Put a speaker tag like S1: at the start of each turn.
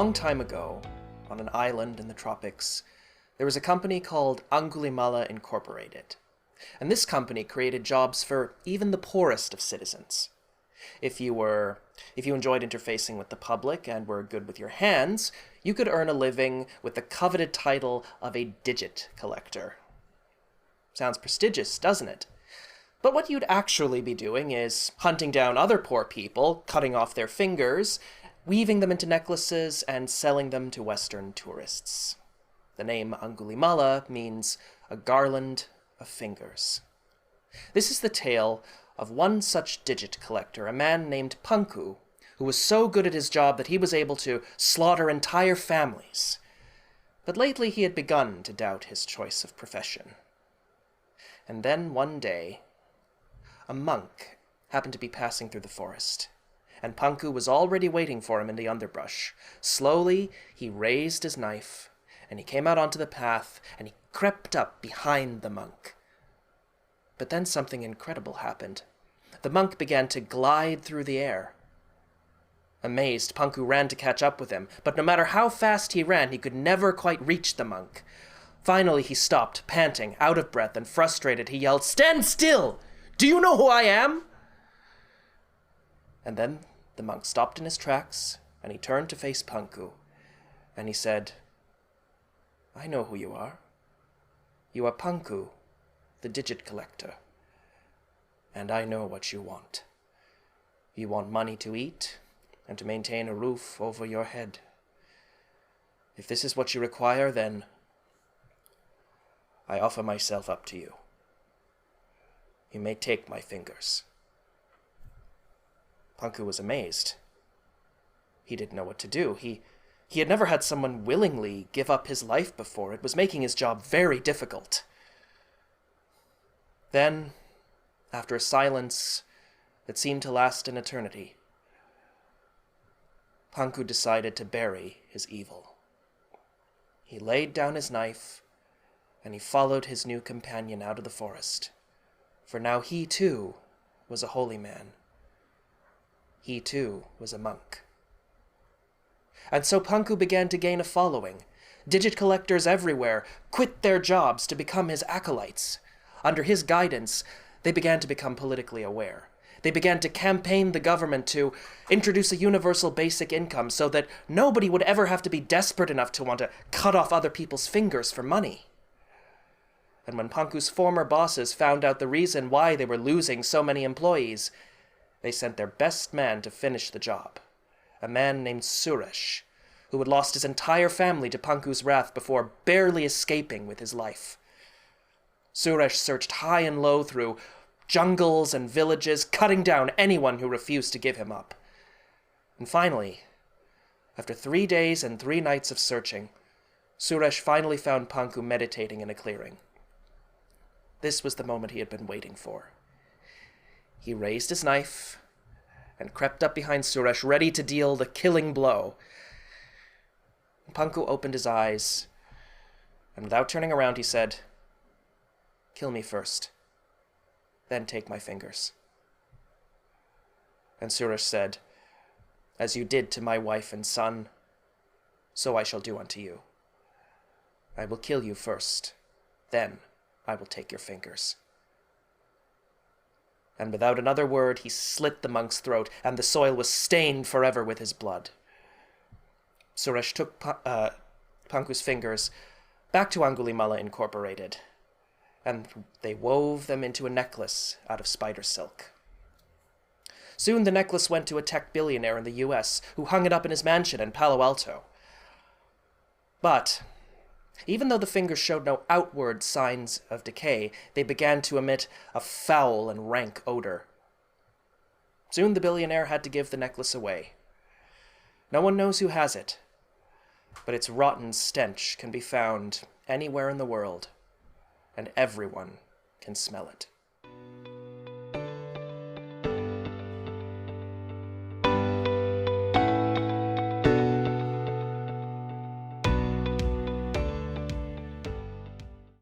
S1: long time ago, on an island in the tropics, there was a company called Angulimala Incorporated. And this company created jobs for even the poorest of citizens. If you enjoyed interfacing with the public and were good with your hands, you could earn a living with the coveted title of a digit collector. Sounds prestigious, doesn't it? But what you'd actually be doing is hunting down other poor people, cutting off their fingers, weaving them into necklaces, and selling them to Western tourists. The name Angulimala means a garland of fingers. This is the tale of one such digit collector, a man named Panku, who was so good at his job that he was able to slaughter entire families. But lately he had begun to doubt his choice of profession. And then one day, a monk happened to be passing through the forest, and Panku was already waiting for him in the underbrush. Slowly, he raised his knife, and he came out onto the path, and he crept up behind the monk. But then something incredible happened. The monk began to glide through the air. Amazed, Panku ran to catch up with him, but no matter how fast he ran, he could never quite reach the monk. Finally, he stopped, panting, out of breath, and frustrated. He yelled, "Stand still! Do you know who I am?" And then the monk stopped in his tracks, and he turned to face Panku, and he said, "I know who you are. You are Panku, the digit collector. And I know what you want. You want money to eat and to maintain a roof over your head. If this is what you require, then I offer myself up to you. You may take my fingers." Panku was amazed. He didn't know what to do. He had never had someone willingly give up his life before. It was making his job very difficult. Then, after a silence that seemed to last an eternity, Panku decided to bury his evil. He laid down his knife, and he followed his new companion out of the forest, for now he too was a holy man. He too was a monk. And so Panku began to gain a following. Digit collectors everywhere quit their jobs to become his acolytes. Under his guidance, they began to become politically aware. They began to campaign the government to introduce a universal basic income so that nobody would ever have to be desperate enough to want to cut off other people's fingers for money. And when Panku's former bosses found out the reason why they were losing so many employees, they sent their best man to finish the job, a man named Suresh, who had lost his entire family to Panku's wrath before barely escaping with his life. Suresh searched high and low through jungles and villages, cutting down anyone who refused to give him up. And finally, after 3 days and 3 nights of searching, Suresh finally found Panku meditating in a clearing. This was the moment he had been waiting for. He raised his knife and crept up behind Suresh, ready to deal the killing blow. Panku opened his eyes, and without turning around, he said, "Kill me first, then take my fingers." And Suresh said, "As you did to my wife and son, so I shall do unto you. I will kill you first, then I will take your fingers." And without another word, he slit the monk's throat, and the soil was stained forever with his blood. Suresh took Panku's fingers back to Angulimala Incorporated, and they wove them into a necklace out of spider silk. Soon the necklace went to a tech billionaire in the US, who hung it up in his mansion in Palo Alto. But even though the fingers showed no outward signs of decay, they began to emit a foul and rank odor. Soon the billionaire had to give the necklace away. No one knows who has it, but its rotten stench can be found anywhere in the world, and everyone can smell it.